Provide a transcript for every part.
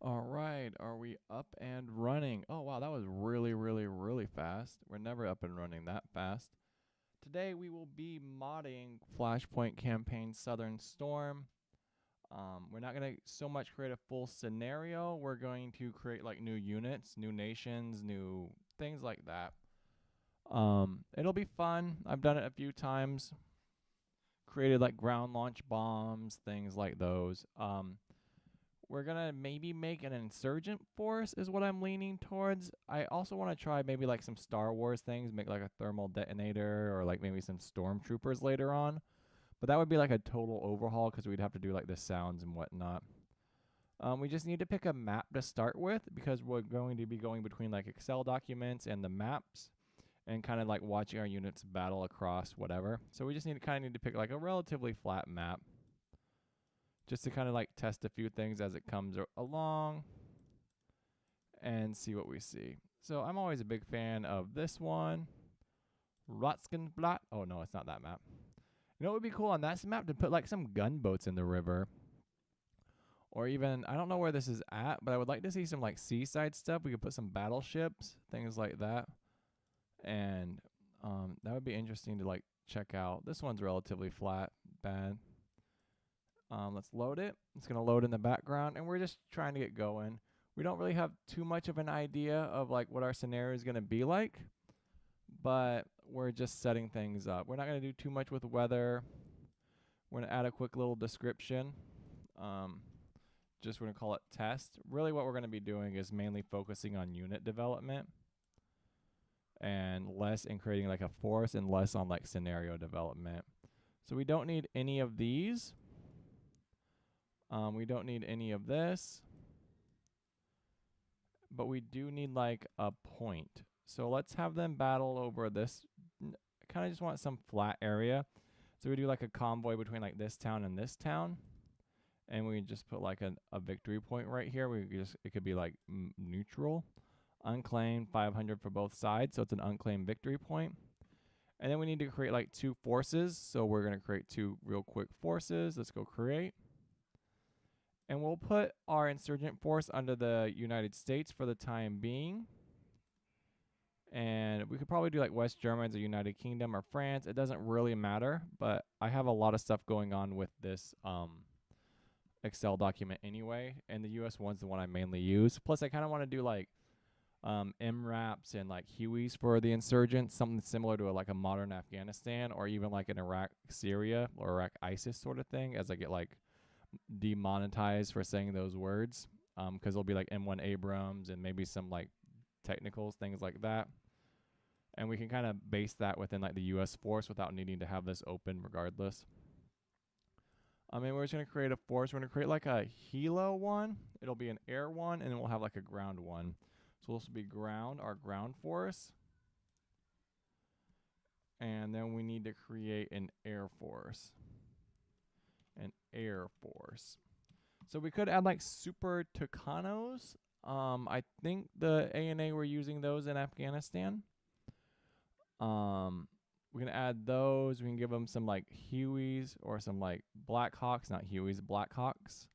All right, are we up and running? Oh, wow, that was really, really, really fast. We're never up and running that fast. Today we will be modding Flashpoint Campaign Southern Storm. We're not going to so much create a full scenario. We're going to create like new units, new nations, new things like that. It'll be fun. I've done it a few times. Created like ground launch bombs, things like those. We're gonna maybe make an insurgent force is what I'm leaning towards. I also want to try maybe like some Star Wars things, make like a thermal detonator or like maybe some stormtroopers later on. But that would be like a total overhaul because we'd have to do like the sounds and whatnot. We just need to pick a map to start with because we're going to be going between like Excel documents and the maps and kind of like watching our units battle across whatever. So we just need to pick like a relatively flat map just to kind of like test a few things as it comes along and see what we see. So I'm always a big fan of this one, Rotskenblatt. Oh no, it's not that map. You know what would be cool on that map to put like some gunboats in the river, or even I don't know where this is at, but I would like to see some like seaside stuff. We could put some battleships, things like that, and that would be interesting to like check out. This one's relatively flat, bad. Let's load it. It's going to load in the background, and we're just trying to get going. We don't really have too much of an idea of like what our scenario is going to be like, but we're just setting things up. We're not going to do too much with weather. We're going to add a quick little description. Um, just we're going to call it test. Really, what we're going to be doing is mainly focusing on unit development and less in creating like a force and less on like scenario development. So we don't need any of these. We don't need any of this, but we do need like a point. So let's have them battle over this. I kind of just want some flat area. So we do like a convoy between like this town and this town. And we just put like a victory point right here. It could be like neutral, unclaimed 500 for both sides. So it's an unclaimed victory point. And then we need to create like two forces. So we're going to create two real quick forces. Let's go create. And we'll put our insurgent force under the United States for the time being. And we could probably do like West Germans or United Kingdom or France. It doesn't really matter, but I have a lot of stuff going on with this Excel document anyway, and the US one's the one I mainly use. Plus, I kind of want to do like MRAPs and like Hueys for the insurgents, something similar to like a modern Afghanistan or even like an Iraq Syria or Iraq ISIS sort of thing as I get like demonetized for saying those words. Because there'll be like M1 Abrams and maybe some like technicals, things like that. And we can kind of base that within like the US force without needing to have this open regardless. I mean, we're just going to create a force. We're going to create like a helo one. It'll be an air one, and then we'll have like a ground one. So this will be ground, our ground force. And then we need to create an air force. An air force. So we could add like super Tucanos. I think the ANA were using those in Afghanistan. We can add those. We can give them some like Hueys or some like Blackhawks, not Hueys, Blackhawks,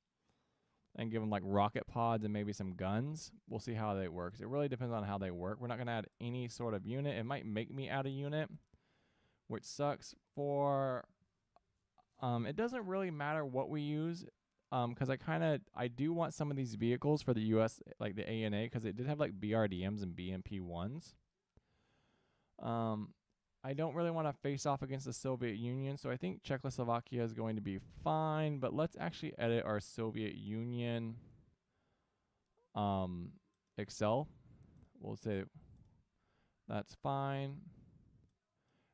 and give them like rocket pods and maybe some guns. We'll see how they work. It really depends on how they work. We're not going to add any sort of unit. It might make me add a unit, which sucks for it doesn't really matter what we use because I do want some of these vehicles for the US like the ANA because it did have like BRDMs and BMP1s. Um I don't really want to face off against the Soviet Union, so I think Czechoslovakia is going to be fine, but let's actually edit our Soviet Union Excel. We'll say that's fine.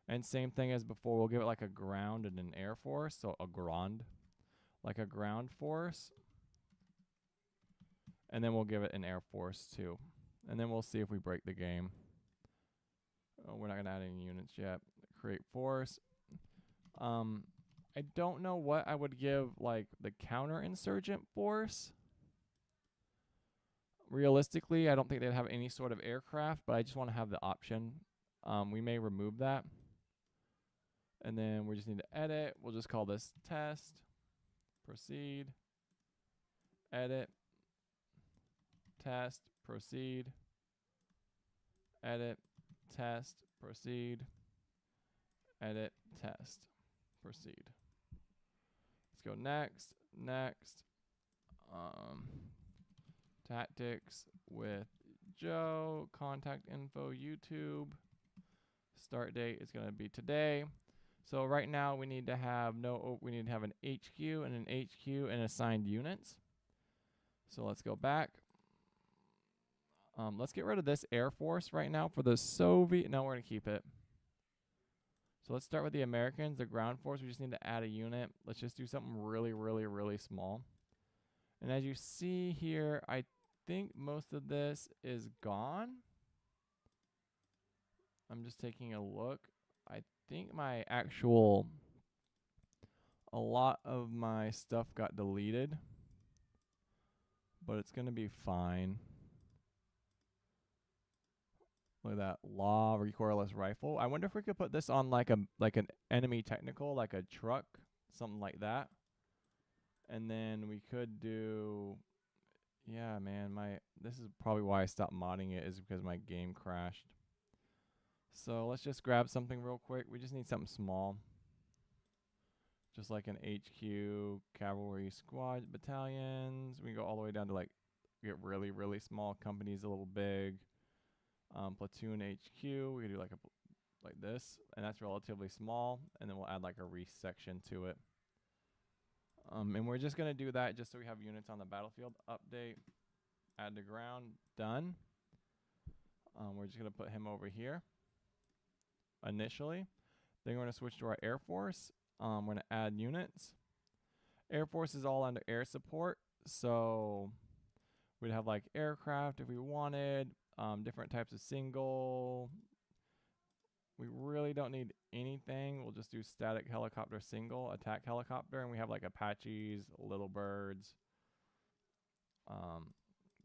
And same thing as before, we'll give it like a ground and an air force, so a grand, like a ground force. And then we'll give it an air force too. And then we'll see if we break the game. Oh, we're not going to add any units yet. Create force. I don't know what I would give like the counter-insurgent force. Realistically, I don't think they'd have any sort of aircraft, but I just want to have the option. We may remove that. And then we just need to edit. We'll just call this test. Proceed. Edit. test, proceed, edit, test, proceed, edit, test, proceed. Let's go next, next. Tactics with Joe, contact info, YouTube. Start date is going to be today. So right now we need to have an HQ and an HQ and assigned units. So let's go back. Let's get rid of this Air Force right now for the Soviet. No, we're going to keep it. So let's start with the Americans, the ground force. We just need to add a unit. Let's just do something really, really, really small. And as you see here, I think most of this is gone. I'm just taking a look. I think a lot of my stuff got deleted, but it's going to be fine. Look at that, law recoilless rifle. I wonder if we could put this on like an enemy technical, like a truck, something like that. And then we could do, yeah, man, this is probably why I stopped modding it, is because my game crashed. So let's just grab something real quick. We just need something small. Just like an HQ, cavalry squad, battalions. We go all the way down to like, get really, really small companies, a little big. Platoon HQ, we can do like this, and that's relatively small, and then we'll add like a reef section to it. And we're just gonna do that just so we have units on the battlefield. Update, add to ground, done. We're just gonna put him over here initially. Then we're gonna switch to our Air Force. We're gonna add units. Air Force is all under air support, so we'd have like aircraft if we wanted. Different types of single. We really don't need anything. We'll just do static helicopter single, attack helicopter, and we have like Apaches, Little Birds,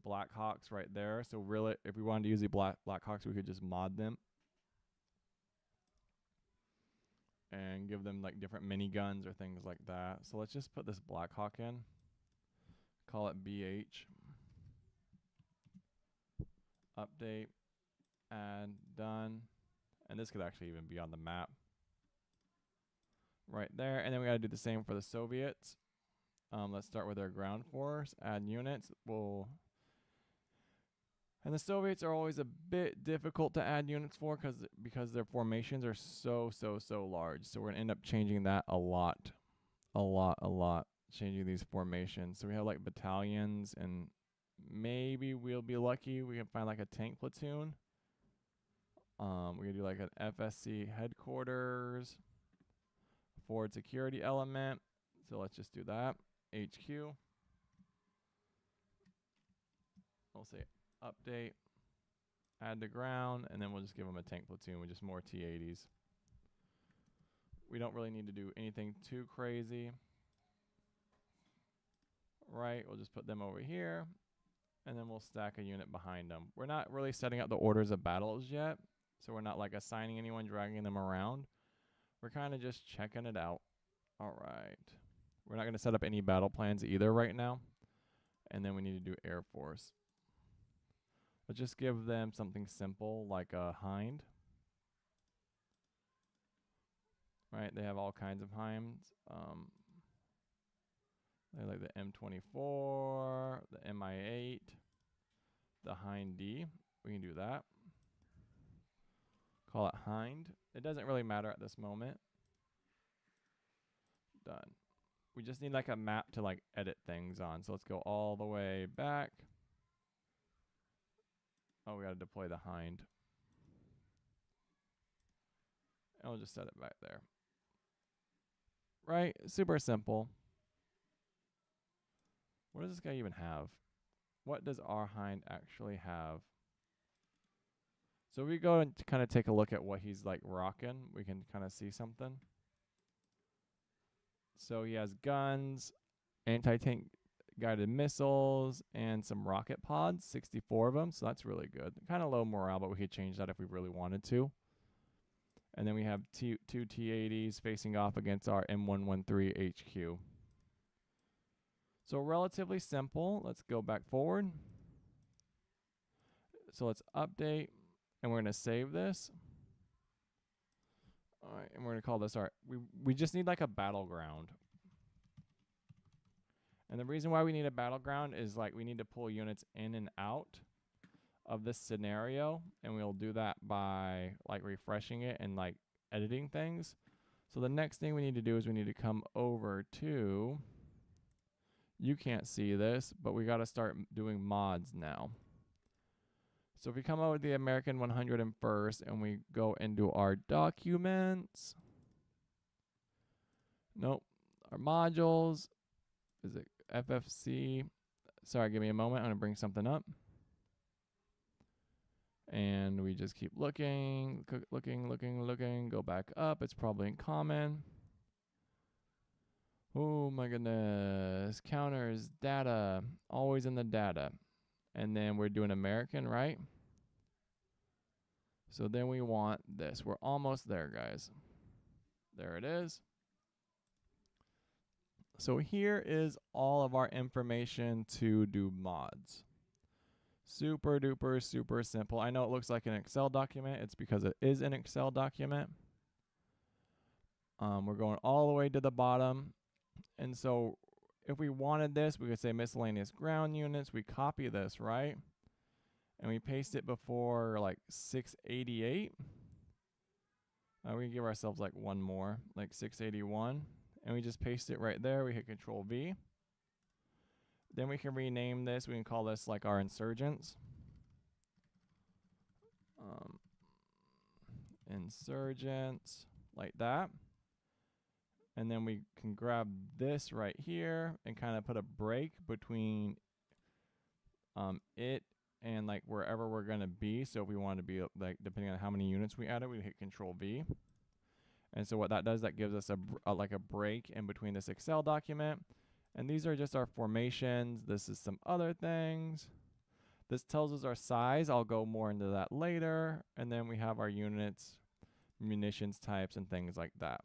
Blackhawks right there. So really, if we wanted to use the Blackhawks, we could just mod them and give them like different miniguns or things like that. So let's just put this Blackhawk in. Call it BH. Update, add, done. And this could actually even be on the map right there. And then we got to do the same for the Soviets. Let's start with our ground force, add units. And the Soviets are always a bit difficult to add units for because their formations are so large. So we're gonna end up changing that a lot, changing these formations. So we have like battalions, and maybe we'll be lucky we can find like a tank platoon. We're gonna do like an FSC headquarters, forward security element. So let's just do that. HQ. We'll say update, add to ground, and then we'll just give them a tank platoon with just more T-80s. We don't really need to do anything too crazy. Right, we'll just put them over here, and then we'll stack a unit behind them. We're not really setting up the orders of battles yet, so we're not like assigning anyone, dragging them around. We're kind of just checking it out. All right. We're not going to set up any battle plans either right now. And then we need to do Air Force. Let's just give them something simple like a Hind. Right, they have all kinds of Hinds. They like the M24, the Mi-8, the Hind D. We can do that. Call it Hind. It doesn't really matter at this moment. Done. We just need like a map to like edit things on. So let's go all the way back. Oh, we got to deploy the Hind. And we'll just set it back there. Right? Super simple. What does this guy even have? What does our Hind actually have? So we go and kind of take a look at what he's like rocking. We can kind of see something. So he has guns, anti-tank guided missiles, and some rocket pods, 64 of them. So that's really good. Kind of low morale, but we could change that if we really wanted to. And then we have two T-80s facing off against our M113 HQ. So relatively simple. Let's go back forward. So let's update, and we're going to save this. All right, and we're going to call this our, we just need like a battleground. And the reason why we need a battleground is like we need to pull units in and out of this scenario, and we'll do that by like refreshing it and like editing things. So the next thing we need to do is we need to come over to, you can't see this, but we got to start doing mods now. So if we come over with the American 101st and we go into our documents, nope, our modules, is it FFC? Sorry, give me a moment. I'm going to bring something up. And we just keep looking, looking, go back up. It's probably in common. Oh my goodness. Counters, data, always in the data. And then we're doing American, right? So then we want this. We're almost there, guys. There it is. So here is all of our information to do mods. Super duper, super simple. I know it looks like an Excel document. It's because it is an Excel document. We're going all the way to the bottom. And so if we wanted this, we could say miscellaneous ground units. We copy this, right? And we paste it before like 688. We can give ourselves like one more, like 681. And we just paste it right there. We hit Control V. Then we can rename this. We can call this like our insurgents. Insurgents, like that. And then we can grab this right here and kind of put a break between it and like wherever we're going to be. So if we want to be like, depending on how many units we added, we hit Control V. And so what that does, that gives us like a break in between this Excel document. And these are just our formations. This is some other things. This tells us our size. I'll go more into that later. And then we have our units, munitions types, and things like that.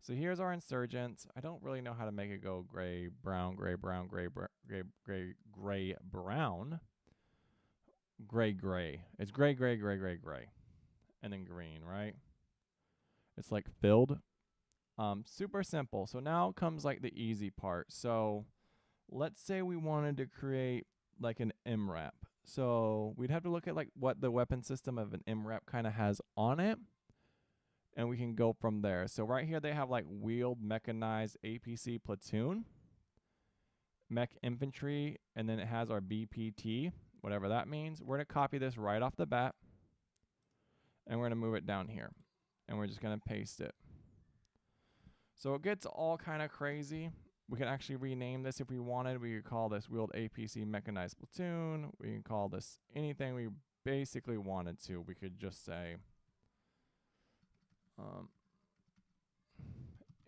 So here's our insurgents. I don't really know how to make it go gray, brown, gray, brown, gray, gray, gray, gray, brown. Gray, gray. It's gray, gray, gray, gray, gray. And then green, right? It's like filled. Super simple. So now comes like the easy part. So let's say we wanted to create like an MRAP. So we'd have to look at like what the weapon system of an MRAP kind of has on it. And we can go from there. So right here they have like wheeled mechanized APC platoon, mech infantry, and then it has our BPT, whatever that means. We're going to copy this right off the bat. And we're going to move it down here. And we're just going to paste it. So it gets all kind of crazy. We can actually rename this if we wanted. We could call this wheeled APC mechanized platoon. We can call this anything we basically wanted to. We could just say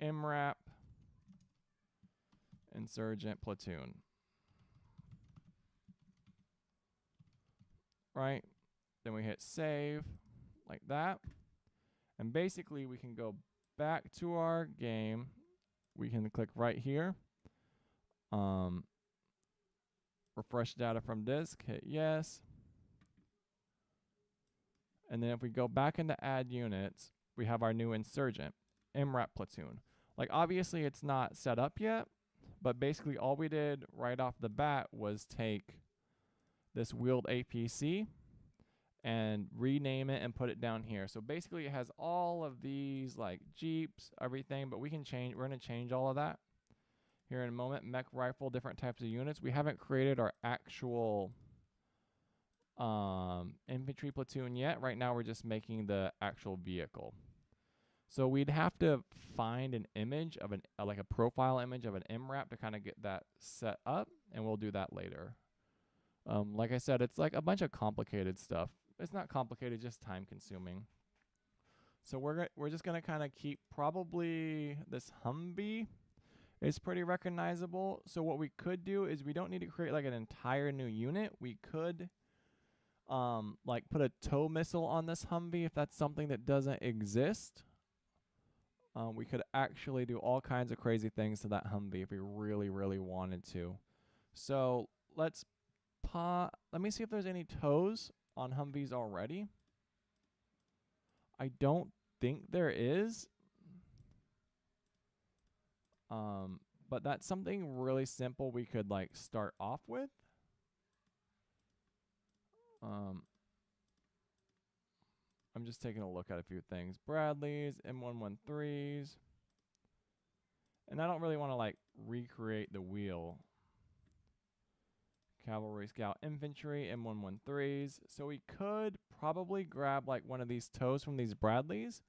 MRAP insurgent platoon. Right? Then we hit save like that. And basically we can go back to our game. We can click right here. Refresh data from disk, hit yes. And then if we go back into add units, we have our new insurgent, MRAP platoon. Like obviously it's not set up yet, but basically all we did right off the bat was take this wheeled APC and rename it and put it down here. So basically it has all of these like Jeeps, everything, but we can change, we're going to change all of that here in a moment. Mech rifle, different types of units. We haven't created our actual infantry platoon yet. Right now we're just making the actual vehicle. So we'd have to find an image of an like a profile image of an MRAP to kind of get that set up, and we'll do that later. Like I said, it's like a bunch of complicated stuff. It's not complicated, just time consuming. So we're just gonna kind of keep probably this Humvee is pretty recognizable. So what we could do is we don't need to create like an entire new unit. We could like put a tow missile on this Humvee if that's something that doesn't exist. We could actually do all kinds of crazy things to that Humvee if we really, really wanted to. So let me see if there's any tows. on Humvees already? I don't think there is. But that's something really simple we could like start off with. I'm just taking a look at a few things. Bradleys, M113s. And I don't really want to like recreate the wheel. Cavalry, Scout, Infantry, M113s. So we could probably grab like one of these tows from these Bradleys,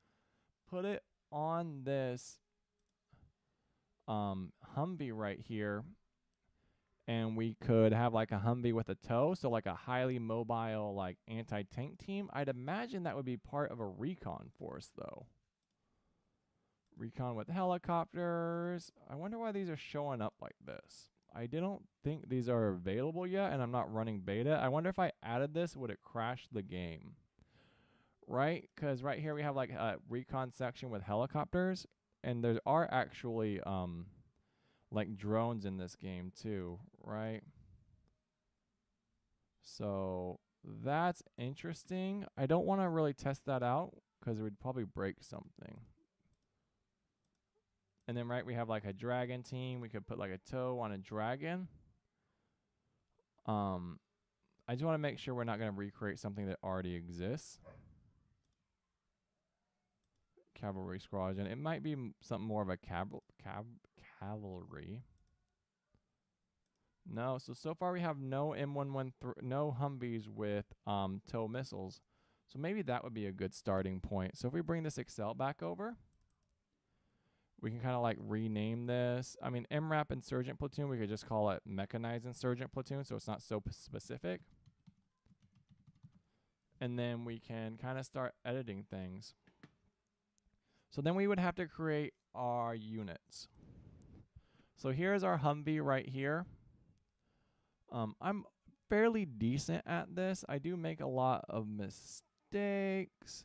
put it on this Humvee right here, and we could have like a Humvee with a tow, so like a highly mobile like anti-tank team. I'd imagine that would be part of a recon force though. Recon with helicopters. I wonder why these are showing up like this. I don't think these are available yet, and I'm not running beta. I wonder if I added this, would it crash the game? Right? Because right here we have like a recon section with helicopters, and there are actually like drones in this game too, right? So that's interesting. I don't want to really test that out because it would probably break something. And then right, we have like a dragon team. We could put like a tow on a dragon. I just want to make sure we're not going to recreate something that already exists. Cavalry squadron. It might be something more of a cavalry. No, so far we have no M113, no Humvees with tow missiles. So maybe that would be a good starting point. So if we bring this Excel back over, we can kind of like rename this. I mean, MRAP Insurgent Platoon, we could just call it Mechanized Insurgent Platoon, so it's not so specific. And then we can kind of start editing things. So then we would have to create our units. So here's our Humvee right here. I'm fairly decent at this. I do make a lot of mistakes,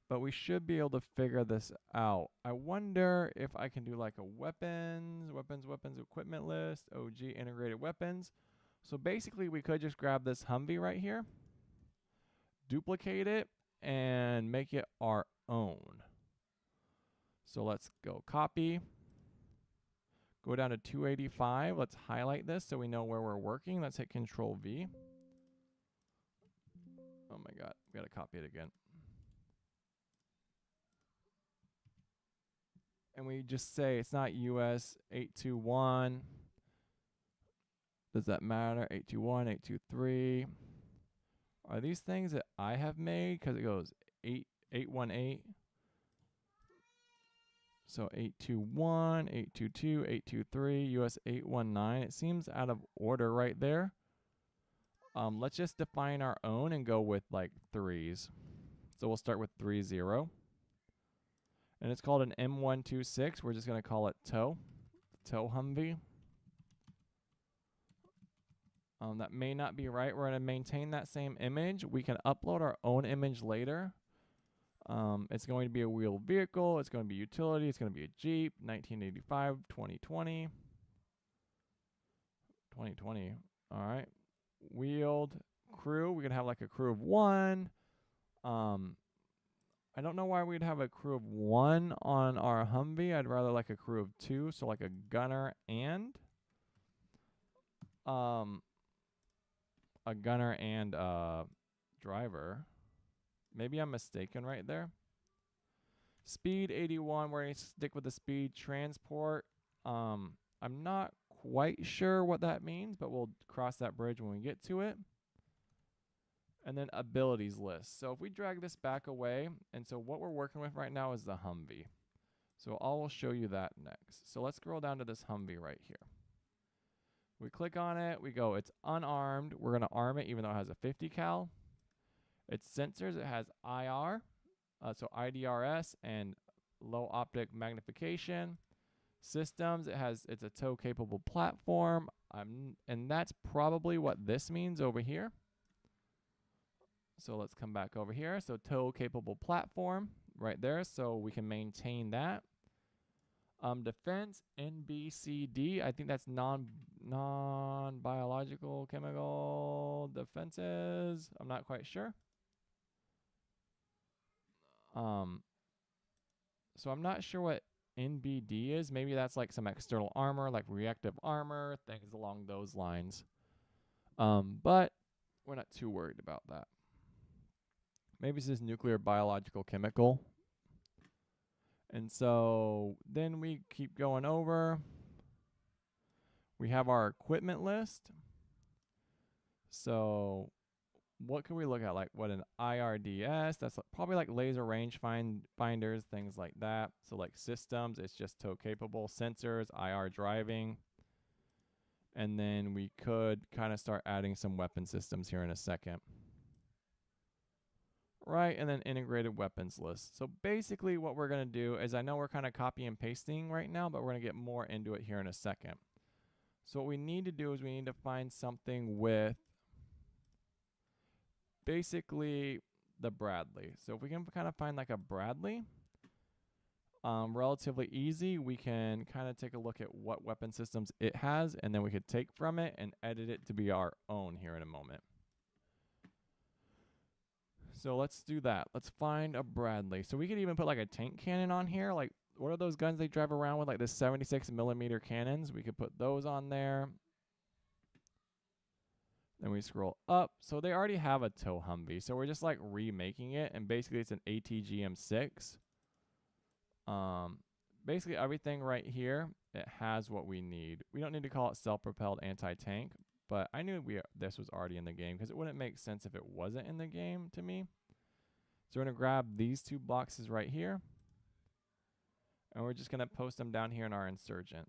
but we should be able to figure this out. I wonder if I can do like a weapons equipment list, OG integrated weapons. So basically we could just grab this Humvee right here, duplicate it, and make it our own. So let's go copy. Go down to 285. Let's highlight this so we know where we're working. Let's hit Control V. Oh my God, we gotta copy it again. And we just say it's not US 821. Does that matter? 821, 823. Are these things that I have made? Because it goes 818. So 821, 822, 823, US 819. It seems out of order right there. Let's just define our own and go with like threes. So we'll start with 30. And it's called an M126. We're just going to call it tow Humvee. That may not be right. We're going to maintain that same image. We can upload our own image later. It's going to be a wheeled vehicle. It's going to be utility. It's going to be a Jeep. 1985, 2020. 2020. All right. Wheeled crew. We can have like a crew of one. I don't know why we'd have a crew of one on our Humvee. I'd rather like a crew of two. So like a gunner and driver. Maybe I'm mistaken right there. Speed 81, we're going to stick with the speed transport. I'm not quite sure what that means, but we'll cross that bridge when we get to it. And then abilities list. So if we drag this back away, and so what we're working with right now is the Humvee. So I will show you that next. So let's scroll down to this Humvee right here. We click on it, we go, it's unarmed. We're going to arm it even though it has a 50 cal. Its sensors, it has IR, so IDRS and low optic magnification. Systems, it's a tow capable platform. And that's probably what this means over here. So let's come back over here. So tow capable platform right there. So we can maintain that. Defense, NBCD. I think that's non-biological chemical defenses. I'm not quite sure. So I'm not sure what NBD is. Maybe that's like some external armor, like reactive armor, things along those lines. But we're not too worried about that. Maybe it's just nuclear, biological, chemical. And so then we keep going over. We have our equipment list. So what can we look at? Like what an IRDS, that's probably like laser range finders, things like that. So like systems, it's just tow capable, sensors, IR driving. And then we could kind of start adding some weapon systems here in a second. Right, and then integrated weapons list. So basically what we're going to do is, I know we're kind of copy and pasting right now, but we're going to get more into it here in a second. So what we need to do is we need to find something with basically the Bradley. So if we can kind of find like a Bradley, relatively easy, we can kind of take a look at what weapon systems it has, and then we could take from it and edit it to be our own here in a moment. So let's do that. Let's find a Bradley. So we could even put like a tank cannon on here. Like, what are those guns they drive around with, like the 76mm cannons? We could put those on there. Then we scroll up. So they already have a tow Humvee. So we're just like remaking it. And basically it's an ATGM-6. Basically everything right here, it has what we need. We don't need to call it self-propelled anti-tank. But I knew this was already in the game, because it wouldn't make sense if it wasn't in the game to me. So we're going to grab these two boxes right here. And we're just going to post them down here in our insurgent.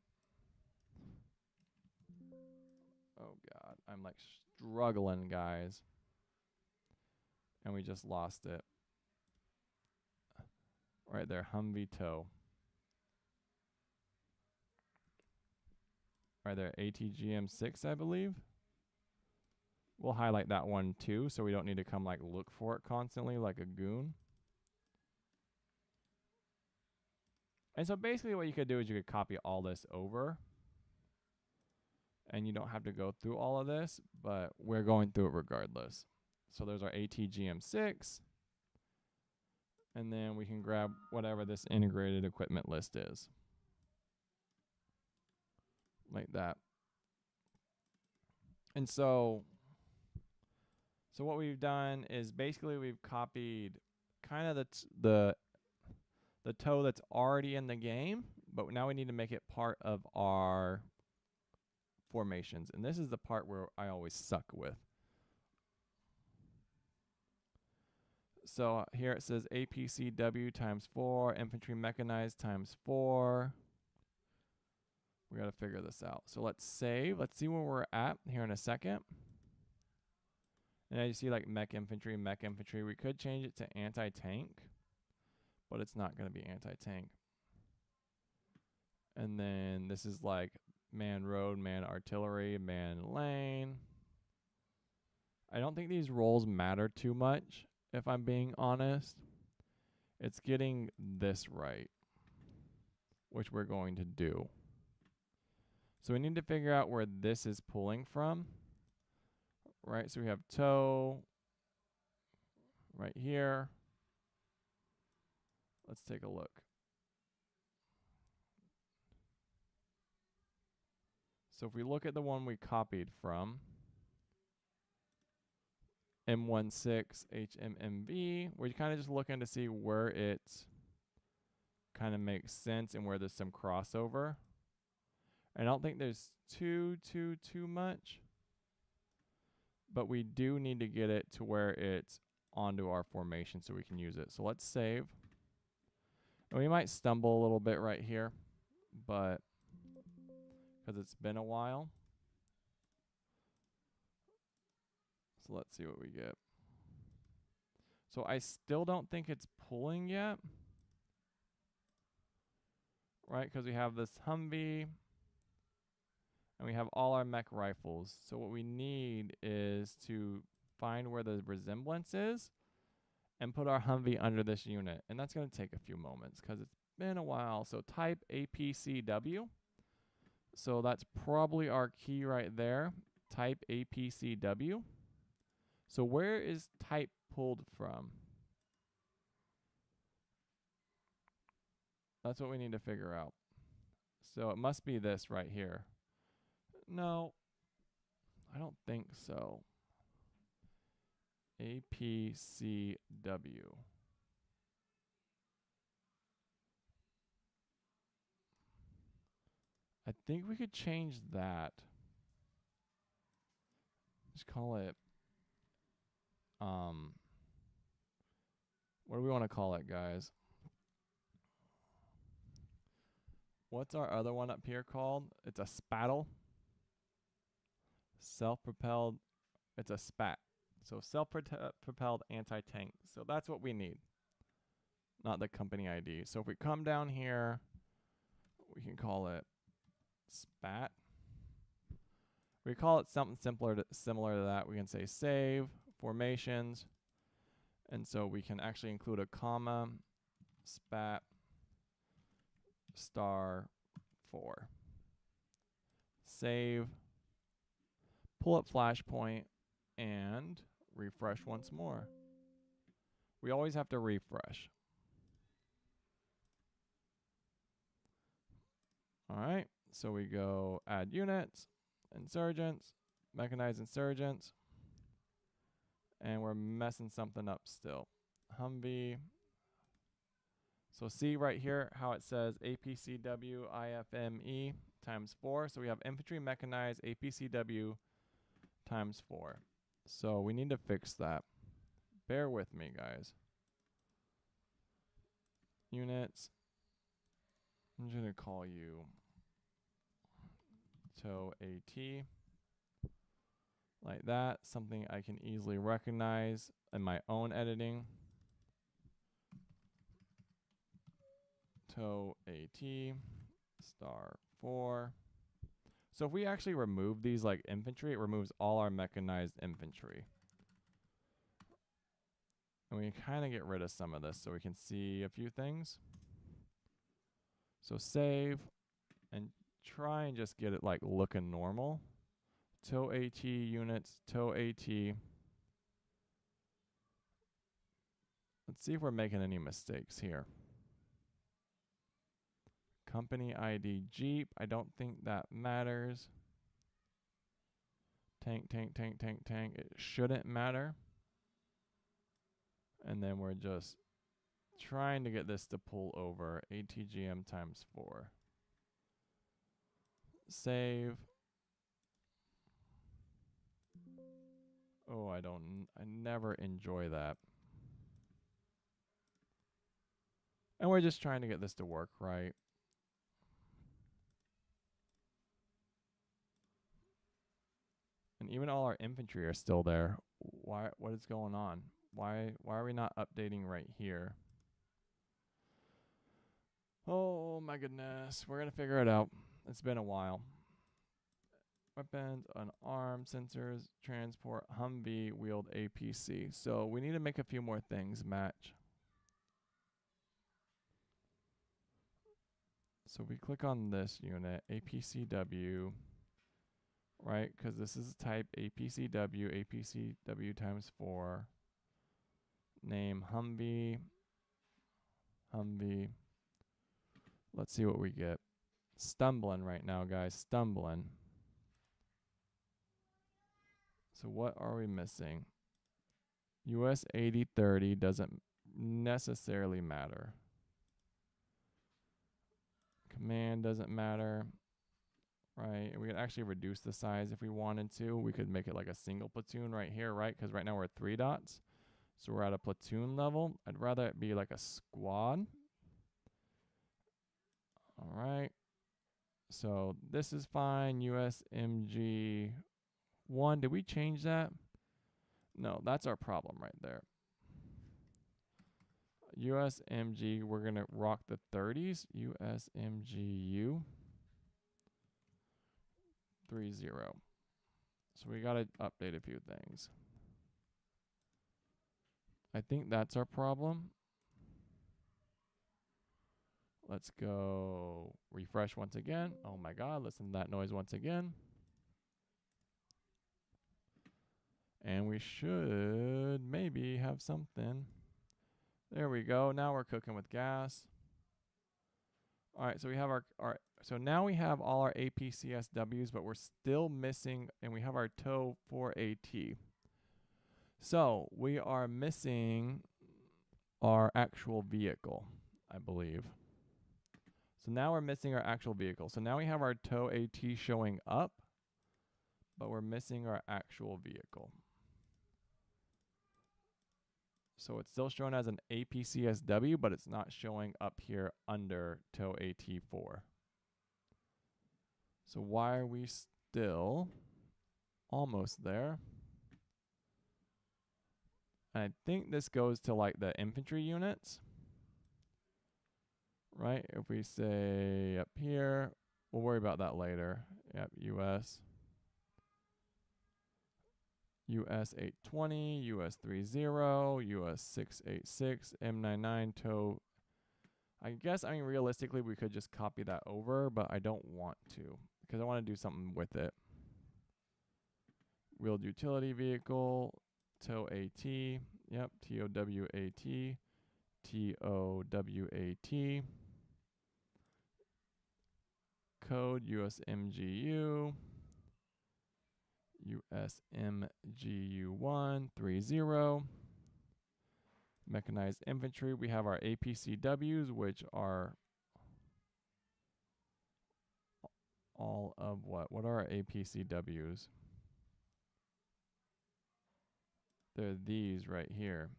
Oh, God. I'm like struggling, guys. And we just lost it. Right there, Humvee tow. Right there, ATGM-6, I believe. We'll highlight that one too, so we don't need to come like look for it constantly like a goon. And so basically what you could do is you could copy all this over. And you don't have to go through all of this, but we're going through it regardless. So there's our ATGM-6. And then we can grab whatever this integrated equipment list is. Like that. And so what we've done is basically we've copied kind of the tow that's already in the game, but now we need to make it part of our formations. And this is the part where I always suck with. So here it says APCW times 4, infantry mechanized times 4. We got to figure this out. So let's save. Let's see where we're at here in a second. And now you see like mech infantry. We could change it to anti-tank, but it's not going to be anti-tank. And then this is like man road, man artillery, man lane. I don't think these roles matter too much, if I'm being honest. It's getting this right, which we're going to do. So we need to figure out where this is pulling from. Right, so we have tow right here. Let's take a look. So if we look at the one we copied from, M16 HMMV, we're kind of just looking to see where it kind of makes sense and where there's some crossover. And I don't think there's too much, but we do need to get it to where it's onto our formation so we can use it. So let's save. And we might stumble a little bit right here, but because it's been a while. So let's see what we get. So I still don't think it's pulling yet. Right, because we have this Humvee. And we have all our mech rifles. So what we need is to find where the resemblance is and put our Humvee under this unit. And that's going to take a few moments because it's been a while. So type APCW. So that's probably our key right there. Type APCW. So where is type pulled from? That's what we need to figure out. So it must be this right here. No, I don't think so. APCW. I think we could change that. Just call it, what do we want to call it, guys? What's our other one up here called? It's a spattle. Self-propelled, it's a SPAT. So self-propelled anti-tank. So that's what we need, not the company ID. So if we come down here, we can call it SPAT. We call it something similar to that. We can say save, formations. And so we can actually include a comma, SPAT, *4. Save, pull up Flashpoint, and refresh once more. We always have to refresh. All right, so we go add units, insurgents, mechanized insurgents, and we're messing something up still. Humvee. So see right here how it says APCW IFME times 4. So we have infantry mechanized APCW times 4. So we need to fix that. Bear with me, guys. Units. I'm just going to call you TOW-AT. Like that. Something I can easily recognize in my own editing. TOW-AT *4. So if we actually remove these like infantry, it removes all our mechanized infantry. And we can kind of get rid of some of this so we can see a few things. So save and try and just get it like looking normal. TOW-AT units, TOW-AT. Let's see if we're making any mistakes here. Company ID Jeep. I don't think that matters. Tank. It shouldn't matter. And then we're just trying to get this to pull over. ATGM times 4. Save. Oh, I never enjoy that. And we're just trying to get this to work right. And even all our infantry are still there. What is going on? Why are we not updating right here? Oh my goodness. We're going to figure it out. It's been a while. Weapons, unarmed, sensors, transport, Humvee, wheeled APC. So we need to make a few more things match. So we click on this unit, APCW, right? Because this is type APCW, APCW times 4. Name Humvee. Let's see what we get. Stumbling right now, guys. Stumbling. So what are we missing? US 8030 doesn't necessarily matter. Command doesn't matter. Right, and we could actually reduce the size if we wanted to. We could make it like a single platoon right here, right? Because right now we're 3 dots. So we're at a platoon level. I'd rather it be like a squad. All right. So this is fine. USMG 1. Did we change that? No, that's our problem right there. USMG, we're going to rock the 30s. USMGU 30. So we got to update a few things. I think that's our problem. Let's go refresh once again. Oh my God, listen to that noise once again. And we should maybe have something. There we go. Now we're cooking with gas. All right, so we have so now we have all our APCSWs, but we're still missing, and we have our tow for AT. So we are missing our actual vehicle, I believe. So now we're missing our actual vehicle. So now we have our tow AT showing up, but we're missing our actual vehicle. So it's still shown as an APCSW, but it's not showing up here under tow AT4. So why are we still almost there? I think this goes to like the infantry units, right? If we say up here, we'll worry about that later. Yep, US 820, US 30, US 686, M99 tow. I mean, realistically, we could just copy that over, but I don't want to because I want to do something with it. Wheeled utility vehicle, tow AT, yep, TOWAT, TOWAT, code USMGU, USMGU130, mechanized infantry. We have our APCWs, which are all of what? What are our APCWs? They're these right here.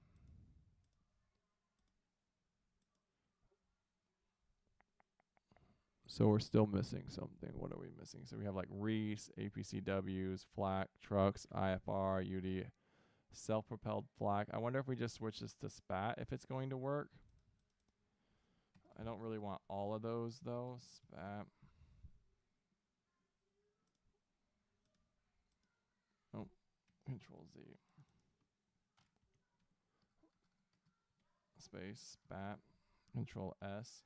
So we're still missing something. What are we missing? So we have like Reese, APCWs, flak, trucks, IFR, UD, self-propelled flak. I wonder if we just switch this to SPAT if it's going to work. I don't really want all of those though. SPAT. Oh, Control Z. Space, SPAT, Control S.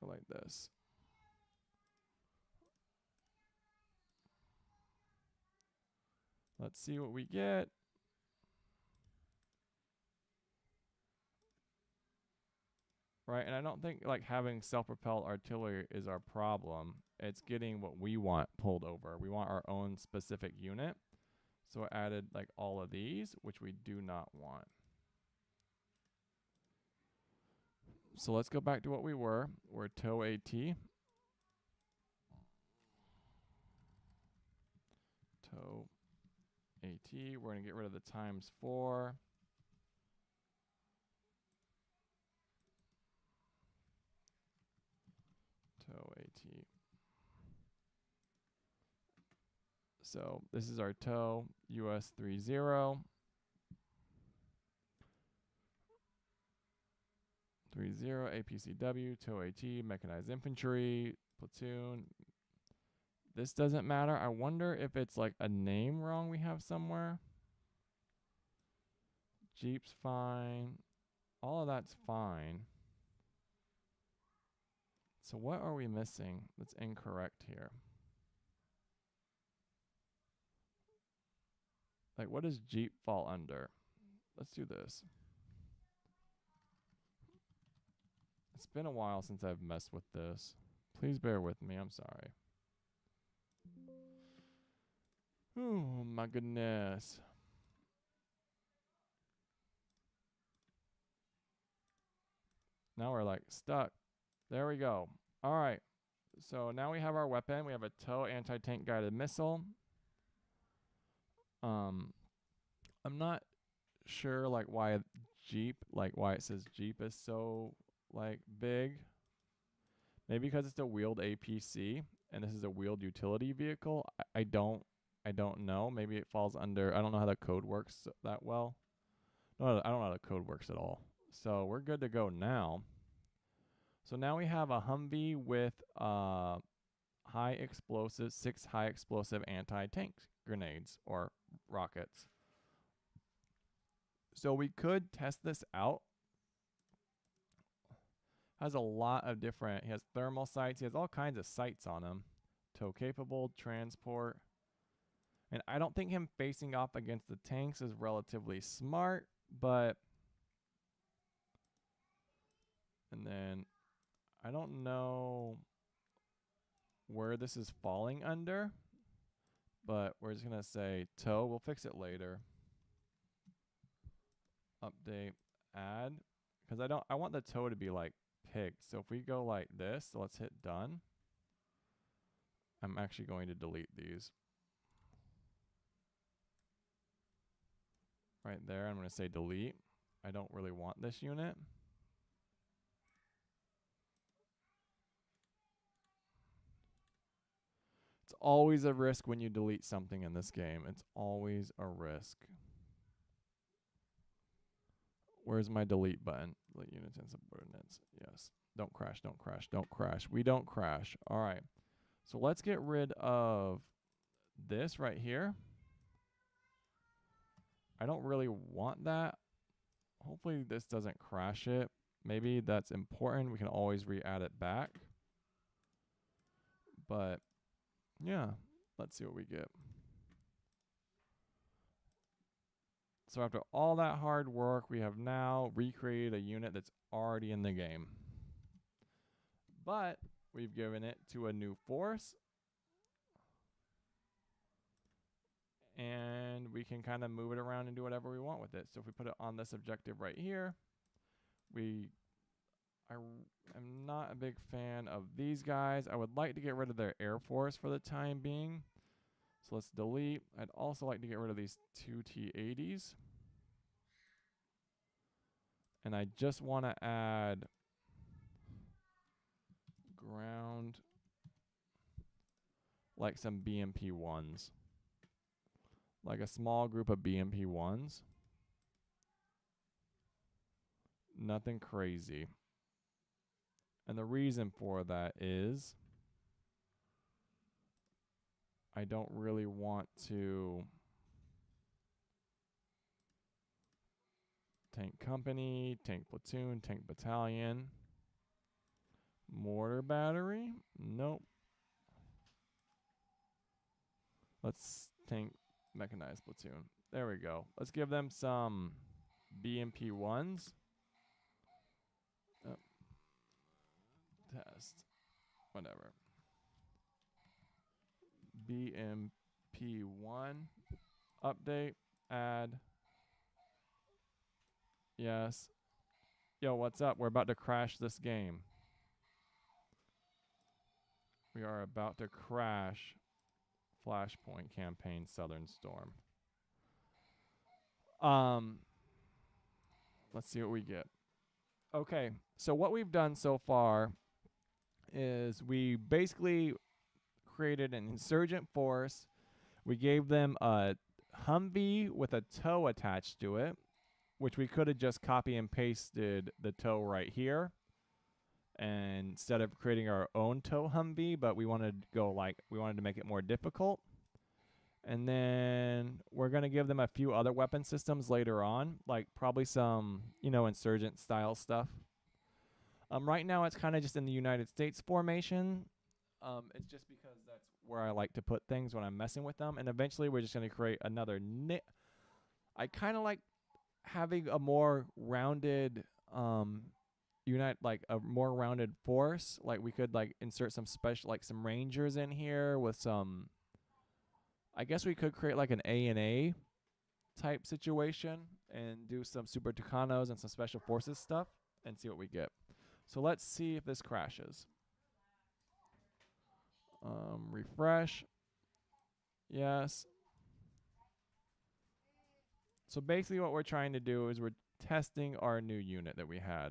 Like this. Let's see what we get. Right, and I don't think like having self-propelled artillery is our problem. It's getting what we want pulled over. We want our own specific unit. So I added like all of these, which we do not want. So let's go back to what we were. We're tow AT. Tow AT. We're going to get rid of the ×4. Tow AT. So this is our tow, US 30. APCW, tow AT, mechanized infantry, platoon. This doesn't matter. I wonder if it's like a name wrong we have somewhere. Jeep's fine. All of that's fine. So what are we missing that's incorrect here? Like, what does Jeep fall under? Let's do this. It's been a while since I've messed with this. Please bear with me. I'm sorry. Oh, my goodness. Now we're like stuck. There we go. All right. So now we have our weapon. We have a tow anti-tank guided missile. I'm not sure like why Jeep, like why it says Jeep is so like big. Maybe because it's a wheeled APC and this is a wheeled utility vehicle. I don't know. Maybe it falls under, I don't know how the code works that well. No, I don't know how the code works at all. So we're good to go now. So now we have a Humvee with high explosive, 6 high explosive anti-tank grenades or rockets. So we could test this out. Has a lot of different, he has thermal sights. He has all kinds of sights on him. Tow capable, transport. And I don't think him facing off against the tanks is relatively smart, but... And then I don't know where this is falling under, but we're just going to say tow. We'll fix it later. Update, add. Because I want the tow to be like picked. So if we go like this, so let's hit done. I'm actually going to delete these. Right there, I'm going to say delete. I don't really want this unit. It's always a risk when you delete something in this game. It's always a risk. Where's my delete button? Delete units and subordinates. Yes. Don't crash, don't crash, don't crash. We don't crash. All right. So let's get rid of this right here. I don't really want that. Hopefully this doesn't crash it. Maybe that's important. We can always re-add it back. But yeah, let's see what we get. So after all that hard work, we have now recreated a unit that's already in the game. But we've given it to a new force. And we can kind of move it around and do whatever we want with it. So if we put it on this objective right here, I am not a big fan of these guys. I would like to get rid of their Air Force for the time being. So let's delete. I'd also like to get rid of these 2 T-80s. And I just want to add ground, like some BMP-1s. Like a small group of BMP-1s. Nothing crazy. And the reason for that is I don't really want to tank company, tank platoon, tank battalion, mortar battery. Nope. Let's tank mechanized platoon. There we go. Let's give them some BMP-1s. Test. Whatever. BMP-1. Update. Add. Yes. Yo, what's up? We're about to crash this game. We are about to crash Flashpoint Campaign Southern Storm. Let's see what we get. Okay, so what we've done so far is we basically created an insurgent force. We gave them a Humvee with a tow attached to it, which we could have just copy and pasted the tow right here. And instead of creating our own tow Humvee, but we wanted to make it more difficult. And then we're going to give them a few other weapon systems later on, like probably some, insurgent style stuff. Right now it's kind of just in the United States formation. It's just because that's where I like to put things when I'm messing with them. And eventually we're just going to create another I kind of like having a more rounded a more rounded force. Like we could insert some special, some rangers in here with some, I guess we could create like an A&A type situation and do some Super Tucanos and some special forces stuff and see what we get. So let's see if this crashes. Refresh. Yes. So basically what we're trying to do is we're testing our new unit that we had.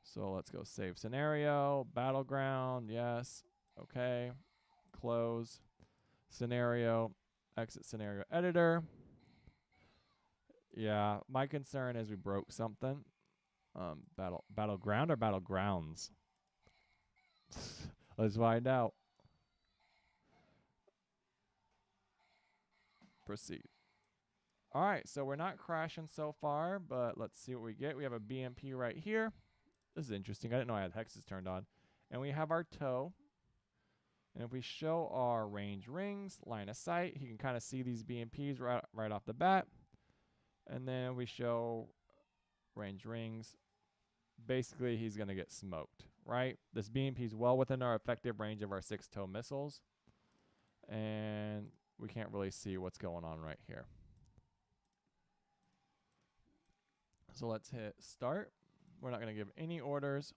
So let's go save scenario, battleground, yes. Okay. Close. Scenario, exit scenario editor. Yeah, my concern is we broke something. Battleground or battlegrounds? Let's find out. Proceed. All right, so we're not crashing so far, but let's see what we get. We have a BMP right here. This is interesting. I didn't know I had hexes turned on. And we have our tow. And if we show our range rings, line of sight, he can kind of see these BMPs right off the bat. And then we show range rings. Basically, he's going to get smoked, right? This BMP is well within our effective range of our 6 tow missiles. And we can't really see what's going on right here. So let's hit start. We're not going to give any orders.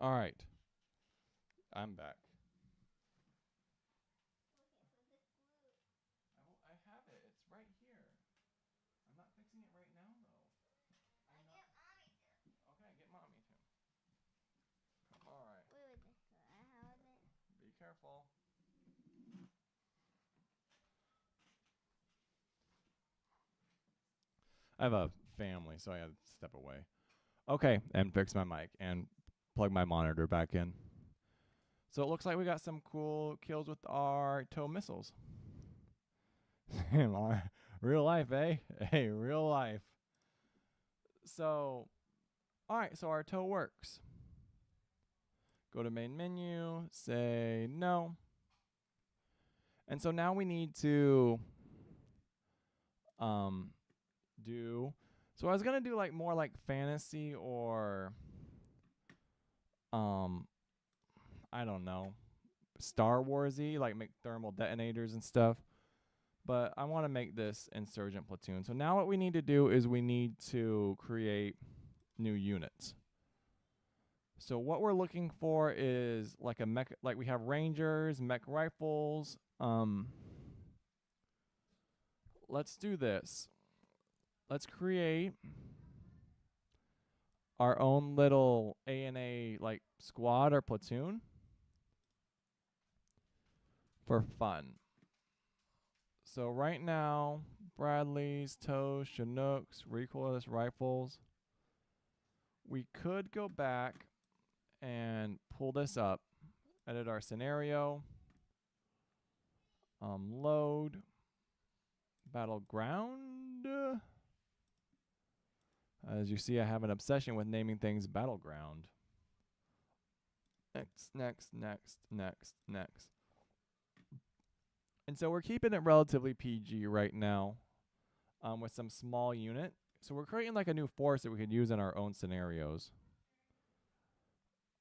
All right. I'm back. I have it. It's right here. I'm not fixing it right now, though. Okay, get mommy to. All right. Be careful. I have a family, so I had to step away. Okay, and fix my mic and plug my monitor back in. So it looks like we got some cool kills with our tow missiles. Real life, eh? Hey, real life. So, all right, so our tow works. Go to main menu, say no. And so now we need to do, so I was going to do like more like fantasy or I don't know, Star Warsy, like make thermal detonators and stuff. But I want to make this insurgent platoon. So now what we need to do is we need to create new units. So what we're looking for is like a mech, like we have rangers, mech rifles. Let's do this. Let's create our own little ANA like squad or platoon for fun. So right now, Bradley's, TOW, Chinooks, recoilless rifles. We could go back and pull this up, edit our scenario, load, battleground. As you see, I have an obsession with naming things battleground. Next. And so we're keeping it relatively PG right now, with some small unit. So we're creating like a new force that we could use in our own scenarios.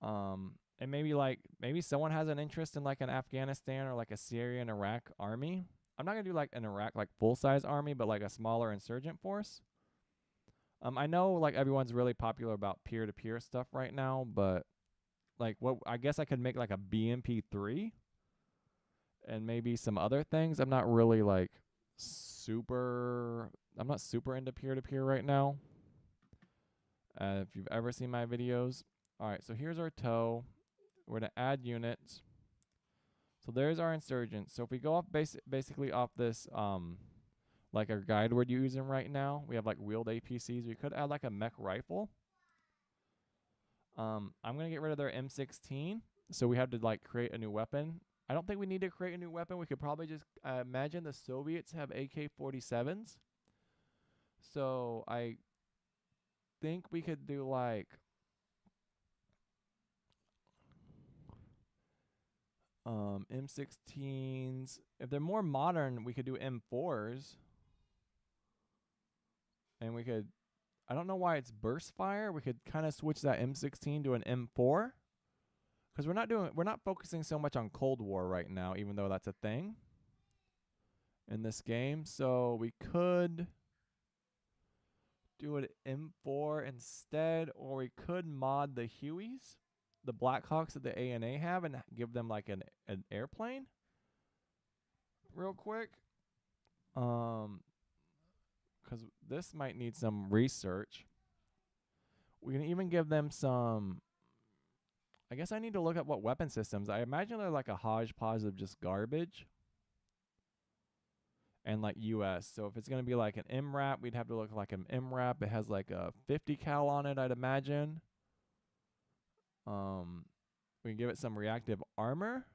And maybe someone has an interest in like an Afghanistan or like a Syria and Iraq army. I'm not gonna do like an Iraq like full size army, but like a smaller insurgent force. I know like everyone's really popular about peer to peer stuff right now, but like what I guess I could make like a BMP3 and maybe some other things. I'm not super into peer to peer right now. If you've ever seen my videos. All right, so here's our tow. We're going to add units. So there's our insurgents. So if we go off basically off this like our guide we're using right now, we have like wheeled APCs. We could add like a mech rifle. I'm going to get rid of their M16. So we have to like create a new weapon. I don't think we need to create a new weapon. We could probably just imagine the Soviets have AK-47s. So I think we could do like M16s. If they're more modern, we could do M4s. And we could, I don't know why it's burst fire. We could kind of switch that M16 to an M4. Because we're not focusing so much on Cold War right now, even though that's a thing in this game. So we could do an M4 instead, or we could mod the Hueys, the Blackhawks that the ANA have, and give them like an airplane real quick. Because this might need some research. We can even give them some. I guess I need to look up what weapon systems. I imagine they're like a hodgepodge of just garbage. And like US. So if it's going to be like an MRAP, we'd have to look like an MRAP. It has like a 50 cal on it, I'd imagine. We can give it some reactive armor.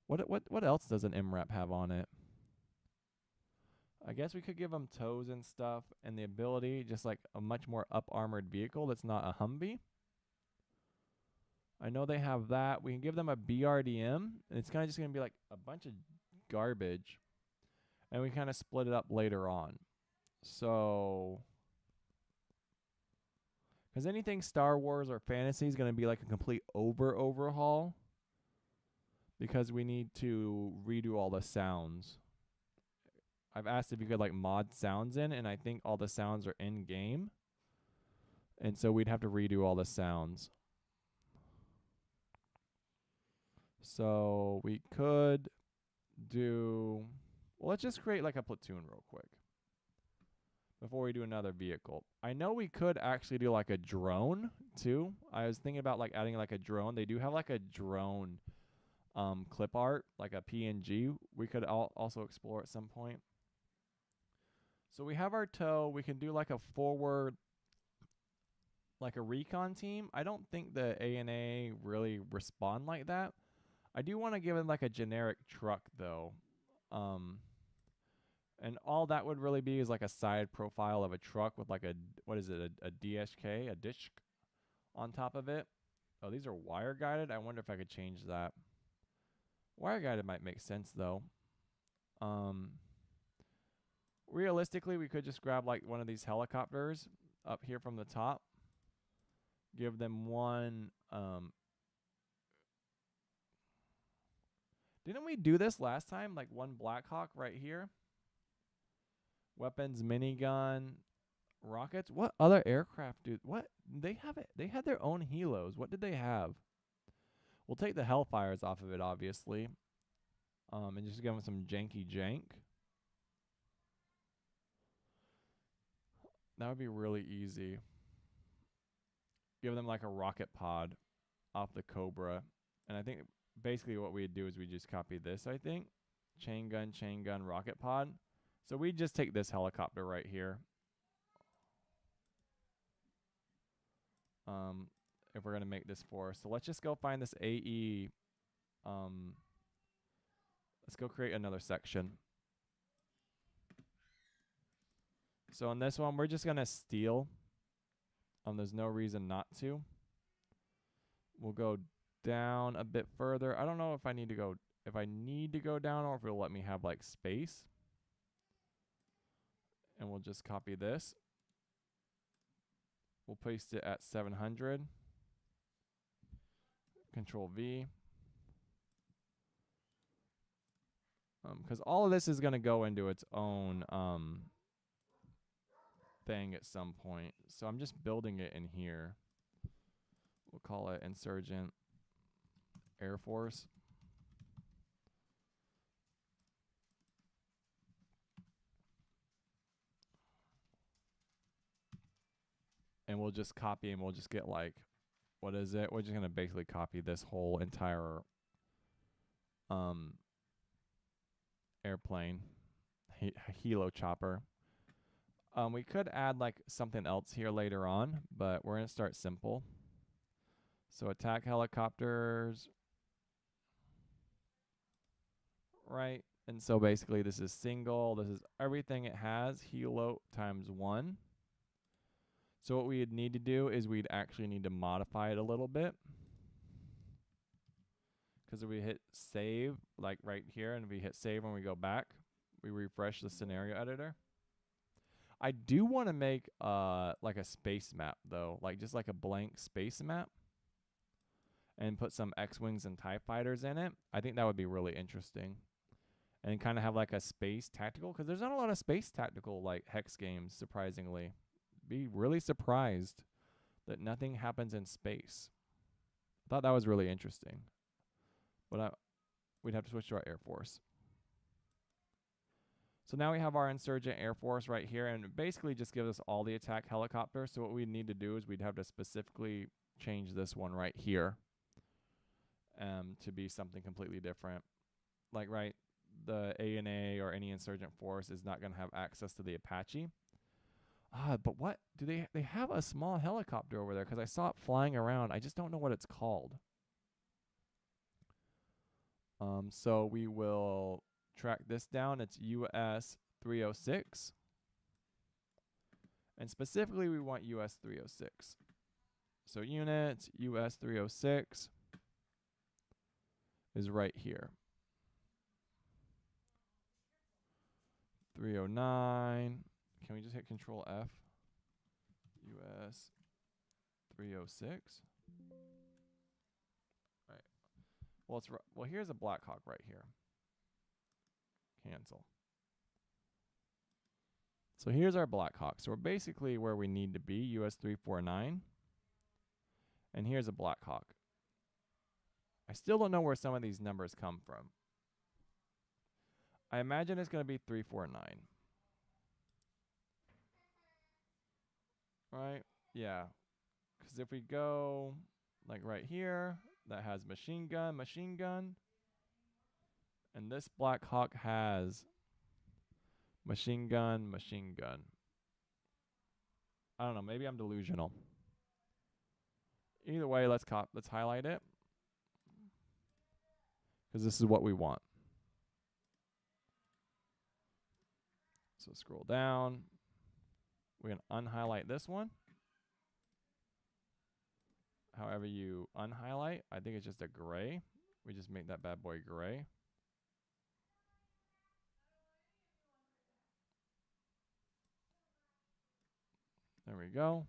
What else does an MRAP have on it? I guess we could give them toes and stuff and the ability, just like a much more up-armored vehicle that's not a Humvee. I know they have that. We can give them a BRDM, and it's kind of just going to be like a bunch of garbage. And we kind of split it up later on. So, because anything Star Wars or fantasy is going to be like a complete overhaul. Because we need to redo all the sounds. I've asked if you could like mod sounds in, and I think all the sounds are in game. And so we'd have to redo all the sounds. So we could do, well, let's just create like a platoon real quick before we do another vehicle. I know we could actually do like a drone too. I was thinking about like adding like a drone. They do have like a drone clip art, like a PNG. We could also explore at some point. So we have our tow. We can do like a forward, like a recon team. I don't think the ANA really respond like that. I do want to give it like a generic truck though. And all that would really be is like a side profile of a truck with like a, what is it, a DSK, a dish on top of it. Oh, these are wire guided. I wonder if I could change that. Wire guided might make sense though. Realistically, we could just grab like one of these helicopters up here from the top. Give them one. Didn't we do this last time? Like one Blackhawk right here. Weapons, minigun, rockets. What other aircraft do? What they have it? They had their own helos. What did they have? We'll take the Hellfires off of it, obviously. And just give them some janky jank. That would be really easy. Give them like a rocket pod off the Cobra. And I think basically what we'd do is we just copy this, I think. Chain gun, rocket pod. So we just take this helicopter right here. If we're going to make this for us. So let's just go find this AE. Let's go create another section. So in this one, we're just going to steal. There's no reason not to. We'll go down a bit further. I don't know if I need to go down or if it'll let me have like space. And we'll just copy this. We'll paste it at 700. Control V. Because all of this is going to go into its own thing at some point. So I'm just building it in here. We'll call it Insurgent Air Force. And we'll just copy and we'll just get like, what is it? We're just going to basically copy this whole entire airplane, helo chopper. We could add like something else here later on, but we're going to start simple. So attack helicopters. right? And so basically this is single. This is everything it has. Helo times 1. So what we'd need to do is we'd actually need to modify it a little bit. Because if we hit save, like right here, and if we hit save when we go back, we refresh the scenario editor. I do want to make like a space map though, like just like a blank space map, and put some X-Wings and TIE fighters in it. I think that would be really interesting. And kind of have like a space tactical, because there's not a lot of space tactical like Hex games, surprisingly. Be really surprised that nothing happens in space. I thought that was really interesting. But we'd have to switch to our Air Force. So now we have our Insurgent Air Force right here, and it basically just gives us all the attack helicopters. So what we need to do is we'd have to specifically change this one right here to be something completely different. Like, right, the ANA or any insurgent force is not going to have access to the Apache. But what do they have a small helicopter over there, because I saw it flying around. I just don't know what it's called. So we will track this down. It's US 306. And specifically we want US 306. So units US 306 is right here. 309. Can we just hit Control F? US 306. Right. Well, here's a Black Hawk right here. Cancel. So here's our Black Hawk. So we're basically where we need to be, US 349. And here's a Black Hawk. I still don't know where some of these numbers come from. I imagine it's going to be 349. Right? Yeah. Because if we go like right here, that has machine gun. And this Black Hawk has machine gun. I don't know. Maybe I'm delusional. Either way, let's highlight it, because this is what we want. So scroll down. We're going to unhighlight this one. However you unhighlight, I think it's just a gray. We just make that bad boy gray. There we go.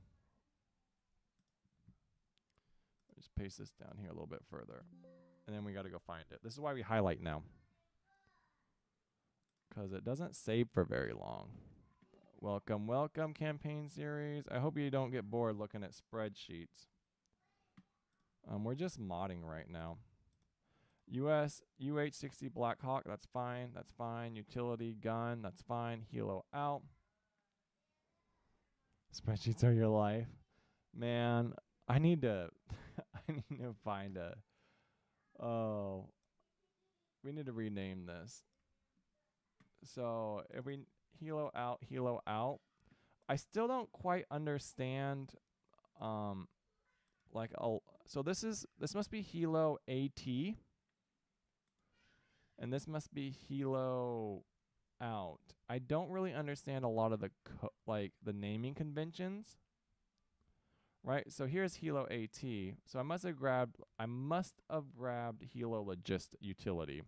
Just paste this down here a little bit further. And then we got to go find it. This is why we highlight now, because it doesn't save for very long. Welcome, welcome, campaign series. I hope you don't get bored looking at spreadsheets. We're just modding right now. US UH-60 Black Hawk, that's fine. That's fine. Utility gun, that's fine. Helo out. Spreadsheets are your life. Man, I need to I need to find we need to rename this. So if we Helo out. I still don't quite understand so this must be Helo AT, and this must be Helo out. I don't really understand a lot of the the naming conventions. Right? So here's Helo AT. So I must have grabbed Helo utility.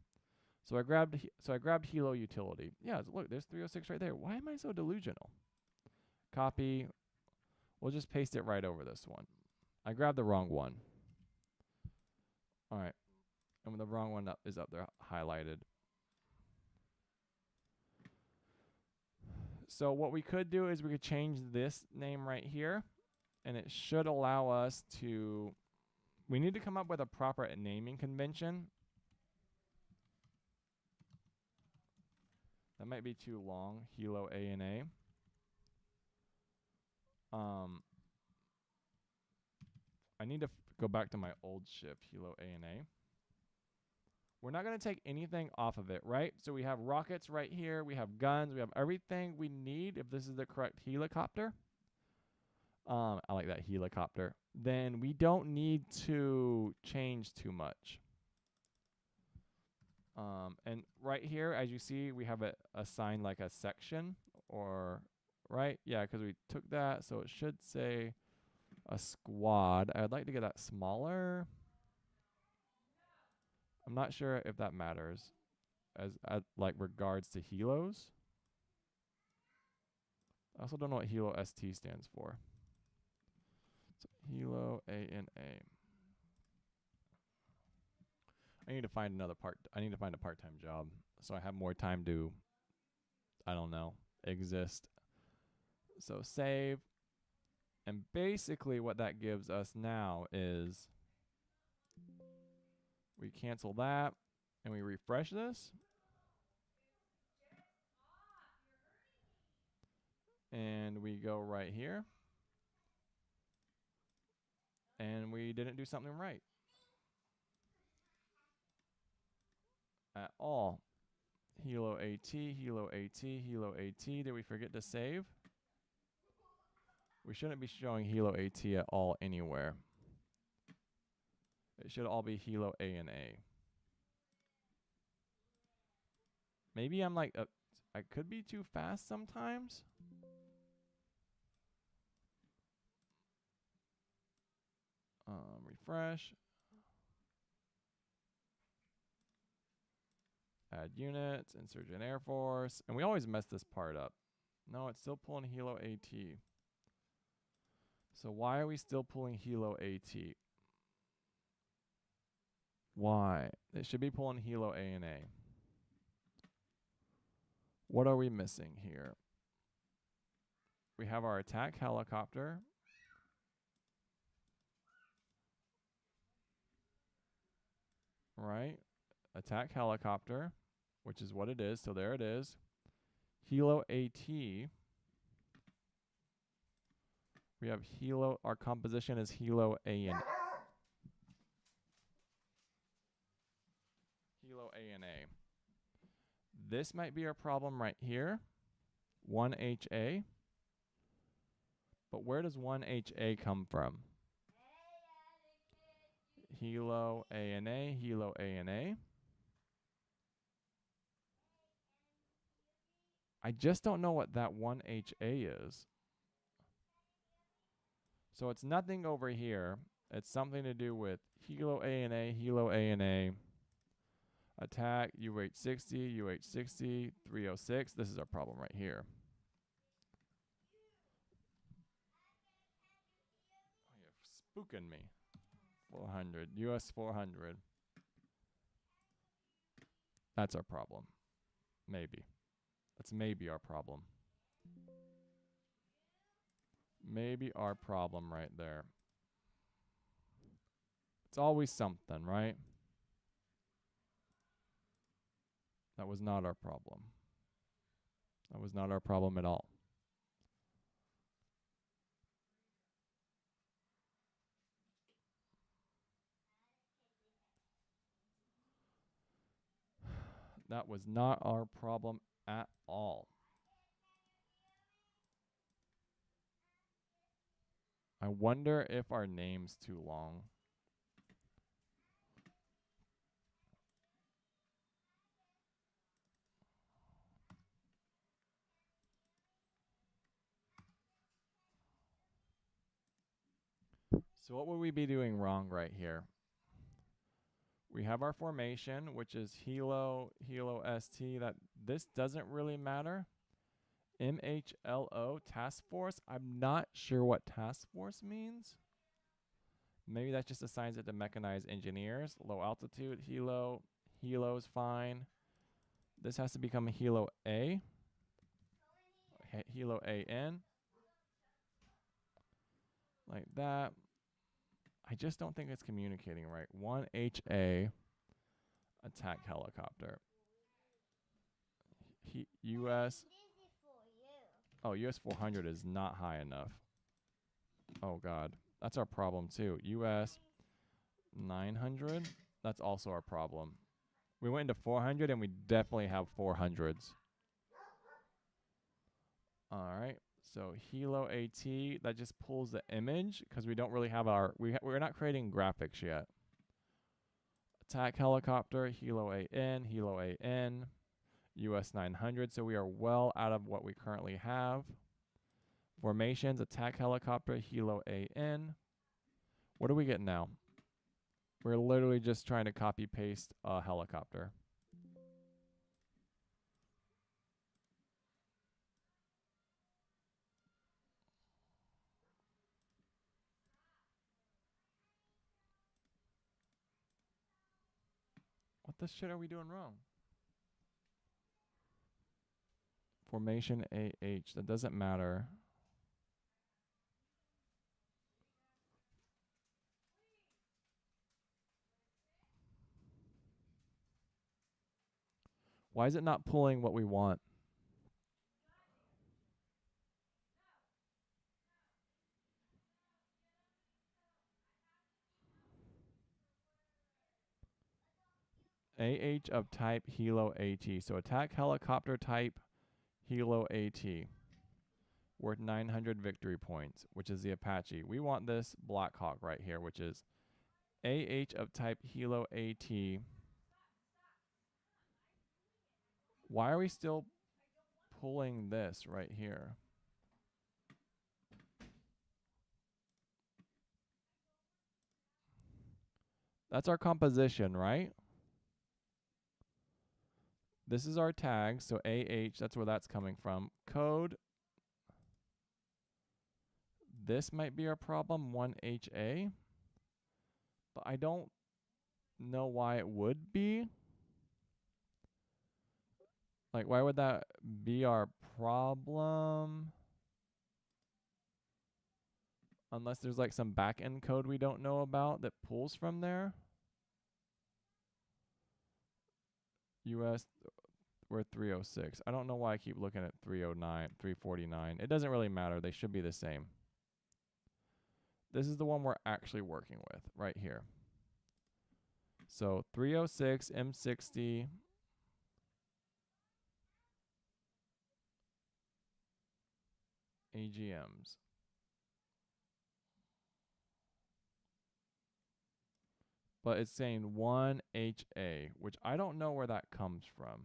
So I grabbed Helo utility. Yeah, look, there's 306 right there. Why am I so delusional? Copy. We'll just paste it right over this one. I grabbed the wrong one. All right. And the wrong one is up there highlighted. So what we could do is we could change this name right here, and it should allow us to, we need to come up with a proper naming convention. That might be too long. Helo ANA. I need to go back to my old ship, Helo ANA. We're not going to take anything off of it, right? So we have rockets right here. We have guns. We have everything we need if this is the correct helicopter. I like that helicopter. Then we don't need to change too much. And right here, as you see, we have it assigned like a section or right. Yeah, because we took that. So it should say a squad. I'd like to get that smaller. I'm not sure if that matters as like regards to helos. I also don't know what Helo ST stands for. So Helo ANA. I need to find I need to find a part-time job so I have more time to, I don't know, exist. So save. And basically what that gives us now is we cancel that and we refresh this. And we go right here. And we didn't do something right at all. Helo AT, Helo AT, Helo AT. Did we forget to save? We shouldn't be showing Helo AT at all anywhere. It should all be Helo ANA. Maybe I'm like, I could be too fast sometimes. Refresh. Add units, Insurgent Air Force. And we always mess this part up. No, it's still pulling Helo AT. So why are we still pulling Helo AT? Why? It should be pulling Helo ANA. What are we missing here? We have our attack helicopter. Right? Attack helicopter, which is what it is. So there it is. Helo AT. We have Helo. Our composition is Helo ANA. Helo ANA. This might be our problem right here. 1HA. But where does 1HA come from? Helo ANA, Helo ANA. I just don't know what that 1HA is. So it's nothing over here. It's something to do with Helo ANA, Helo ANA. Attack, UH-60, UH-60, 306. This is our problem right here. Oh, you're spooking me. 400, US 400. That's our problem. Maybe. That's maybe our problem. Maybe our problem right there. It's always something, right? That was not our problem. That was not our problem at all. That was not our problem at all. I wonder if our name's too long. So what would we be doing wrong right here? We have our formation, which is Helo, Helo ST. This doesn't really matter. MHLO, task force. I'm not sure what task force means. Maybe that just assigns it to mechanized engineers. Low altitude, Helo. Helo's fine. This has to become a Helo A. Helo AN. Like that. I just don't think it's communicating right. 1HA attack helicopter. US. Oh, US 400 is not high enough. Oh, God. That's our problem, too. US 900. That's also our problem. We went into 400, and we definitely have 400s. All right. So Helo AT, that just pulls the image because we don't really have our... We're not creating graphics yet. Attack helicopter, Helo AN, Helo AN, US 900. So we are well out of what we currently have. Formations, attack helicopter, Helo AN. What do we get now? We're literally just trying to copy paste a helicopter. What the shit are we doing wrong? Formation AH, that doesn't matter. Why is it not pulling what we want? AH of type Helo AT. So attack helicopter type Helo AT. Worth 900 victory points, which is the Apache. We want this Black Hawk right here, which is AH of type Helo AT. Why are we still pulling this right here? That's our composition, right? This is our tag, so AH, that's where that's coming from. Code. This might be our problem, 1HA. But I don't know why it would be. Like, why would that be our problem? Unless there's like some back-end code we don't know about that pulls from there. US, we're 306. I don't know why I keep looking at 309, 349. It doesn't really matter. They should be the same. This is the one we're actually working with right here. So 306, M60. AGMs. But it's saying 1HA, which I don't know where that comes from.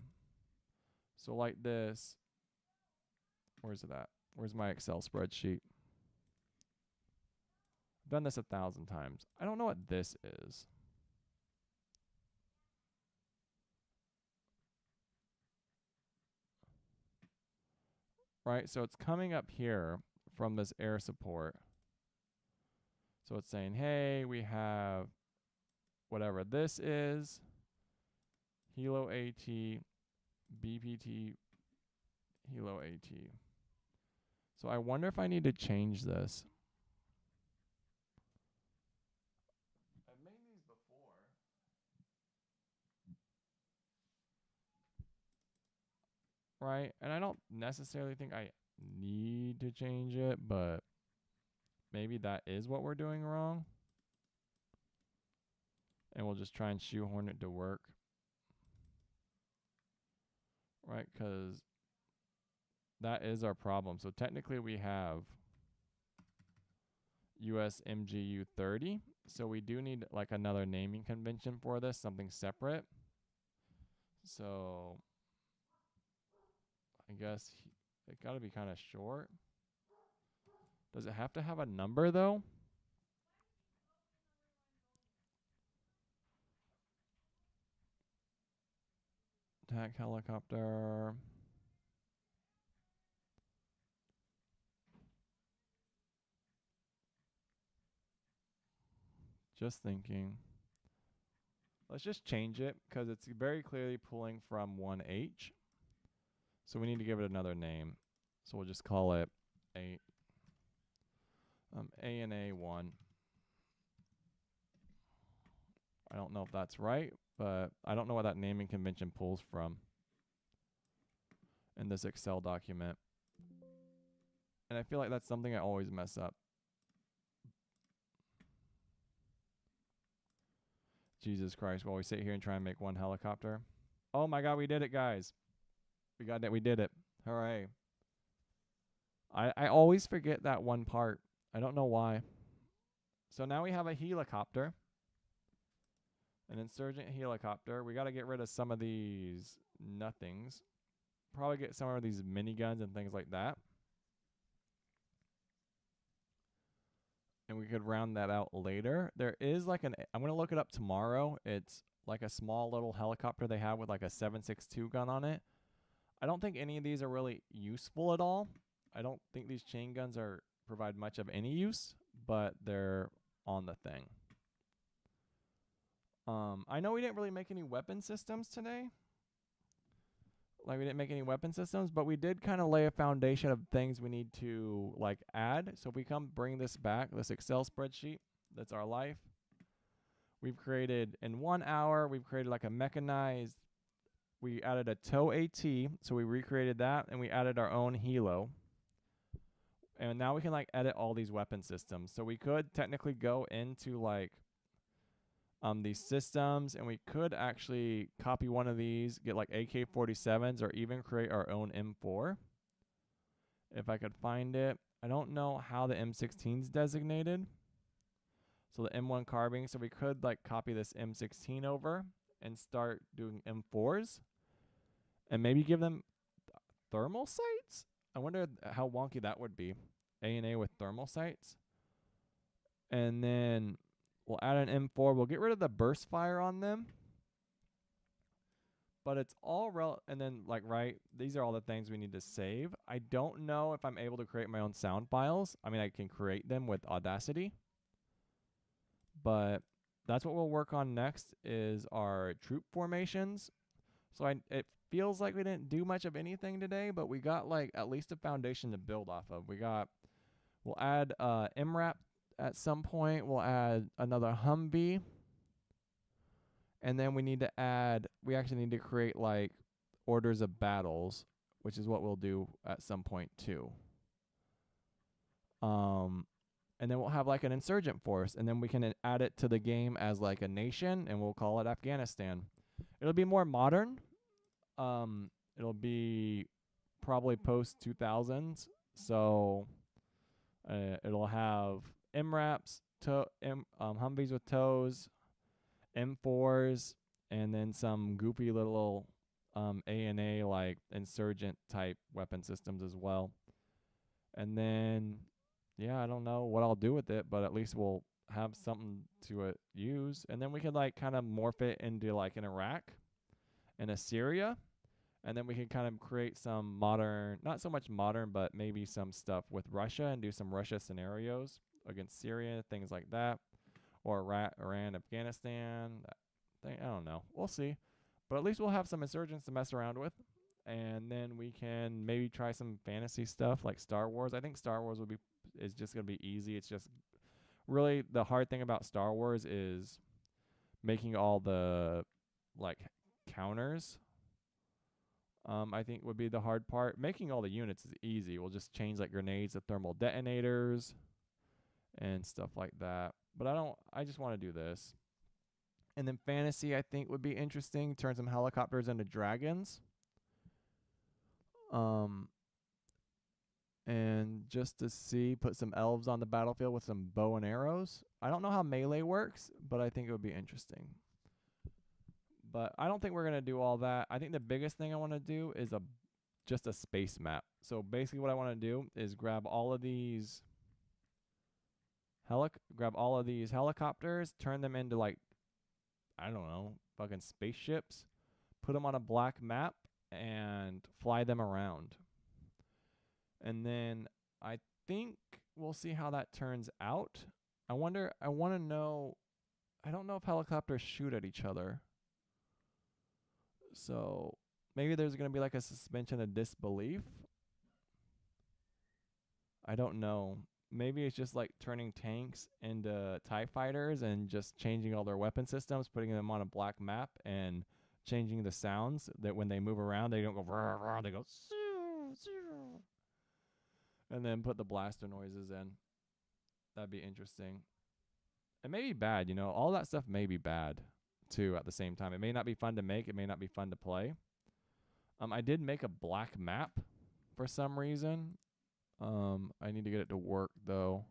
So like this, where's it at? Where's my Excel spreadsheet? I've done this 1,000 times. I don't know what this is. Right, so it's coming up here from this air support. So it's saying, hey, we have whatever this is, Helo AT, BPT, Helo AT. So I wonder if I need to change this. I've made these before. Right, and I don't necessarily think I need to change it, but maybe that is what we're doing wrong. And we'll just try and shoehorn it to work. Right, because that is our problem. So technically we have US MGU 30. So we do need like another naming convention for this, something separate. So I guess it got to be kind of short. Does it have to have a number though? Attack helicopter. Just thinking. Let's just change it because it's very clearly pulling from 1H. So we need to give it another name. So we'll just call it ANA1. I don't know if that's right, but I don't know what that naming convention pulls from in this Excel document. And I feel like that's something I always mess up. Jesus Christ, while we sit here and try and make one helicopter. Oh my god, we did it, guys. We got it, we did it. Hooray. I always forget that one part. I don't know why. So now we have a helicopter. An insurgent helicopter. We got to get rid of some of these nothings. Probably get some of these miniguns and things like that. And we could round that out later. There is like I'm going to look it up tomorrow. It's like a small little helicopter they have with like a 7.62 gun on it. I don't think any of these are really useful at all. I don't think these chain guns provide much of any use, but they're on the thing. I know we didn't really make any weapon systems today. Like we didn't make any weapon systems, but we did kind of lay a foundation of things we need to like add. So if we come bring this back, this Excel spreadsheet, that's our life. We've created in 1 hour, we've created like a mechanized, we added a tow AT, so we recreated that and we added our own helo. And now we can like edit all these weapon systems. So we could technically go into like these systems, and we could actually copy one of these, get like AK-47s, or even create our own M4 if I could find it. I don't know how the M16 is designated, so the M1 carbine, so we could like copy this M16 over and start doing M4s and maybe give them thermal sights. I wonder how wonky that would be, A&A with thermal sights. And then we'll add an M4. We'll get rid of the burst fire on them. But it's all and then like, right, these are all the things we need to save. I don't know if I'm able to create my own sound files. I mean, I can create them with Audacity. But that's what we'll work on next is our troop formations. So it feels like we didn't do much of anything today, but we got like at least a foundation to build off of. We'll add MRAP at some point. We'll add another Humvee. And then we actually need to create like orders of battles, which is what we'll do at some point too. And then we'll have like an insurgent force, and then we can add it to the game as like a nation, and we'll call it Afghanistan. It'll be more modern. It'll be probably post 2000s. So it'll have MRAPs, Humvees with tows, M4s, and then some goofy little A&A like insurgent type weapon systems as well. And then, yeah, I don't know what I'll do with it, but at least we'll have something to use. And then we could like kind of morph it into like an Iraq and a Syria. And then we can kind of create some modern, not so much modern, but maybe some stuff with Russia and do some Russia scenarios against Syria, things like that. Or Iran, Afghanistan. I don't know. We'll see. But at least we'll have some insurgents to mess around with. And then we can maybe try some fantasy stuff like Star Wars. I think Star Wars is just going to be easy. It's just really the hard thing about Star Wars is making all the like counters. I think would be the hard part. Making all the units is easy. We'll just change like grenades to thermal detonators and stuff like that. But I just want to do this. And then fantasy, I think, would be interesting. Turn some helicopters into dragons. And just to see, put some elves on the battlefield with some bow and arrows. I don't know how melee works, but I think it would be interesting. But I don't think we're going to do all that. I think the biggest thing I want to do is just a space map. So basically what I want to do is grab all of these helicopters, turn them into like, I don't know, fucking spaceships, put them on a black map, and fly them around. And then I think we'll see how that turns out. I want to know, I don't know if helicopters shoot at each other. So maybe there's going to be like a suspension of disbelief. I don't know. Maybe it's just like turning tanks into TIE fighters and just changing all their weapon systems, putting them on a black map and changing the sounds that when they move around, they don't go rah, rah, they go shoo, shoo. And then put the blaster noises in. That'd be interesting. It may be bad, all that stuff may be bad too at the same time. It may not be fun to make, it may not be fun to play. I did make a black map for some reason. I need to get it to work though.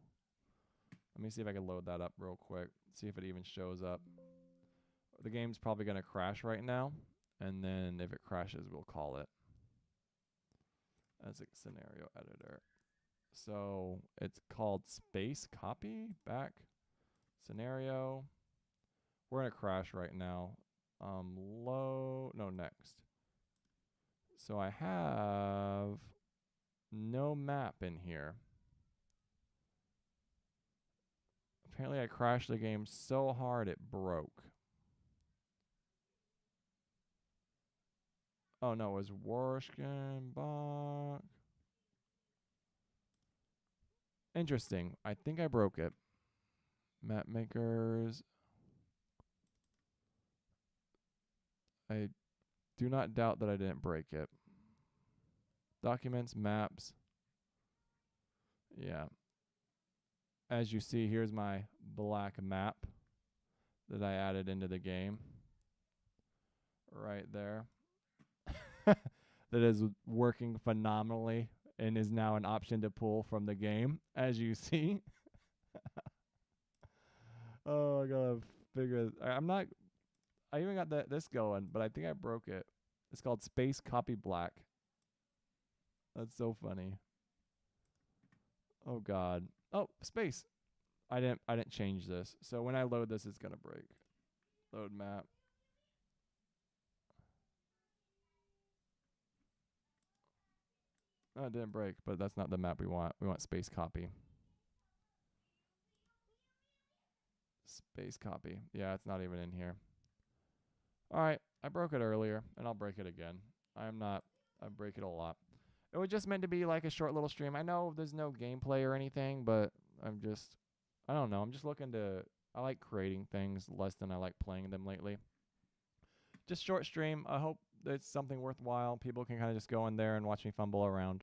Let me see if I can load that up real quick. See if it even shows up. the game's probably going to crash right now. And then if it crashes, we'll call it as a scenario editor. So it's called space copy back scenario. We're in a crash right now. Next. So I have no map in here. Apparently I crashed the game so hard it broke. Oh no, it was Worschenbach. Interesting. I think I broke it. Map makers. I do not doubt that I didn't break it. Documents, maps. Yeah. As you see, here's my black map that I added into the game. Right there. That is working phenomenally and is now an option to pull from the game, as you see. Oh, I gotta figure. I even got this going, but I think I broke it. It's called Space Copy Black. That's so funny. Oh God. Oh, space. I didn't change this. So when I load this, it's gonna break. Load map. Oh, it didn't break, but that's not the map we want. We want space copy. Space copy. Yeah, it's not even in here. All right, I broke it earlier, and I'll break it again. I break it a lot. It was just meant to be like a short little stream. I know there's no gameplay or anything, but I don't know. I'm just I like creating things less than I like playing them lately. Just short stream. I hope it's something worthwhile. People can kind of just go in there and watch me fumble around.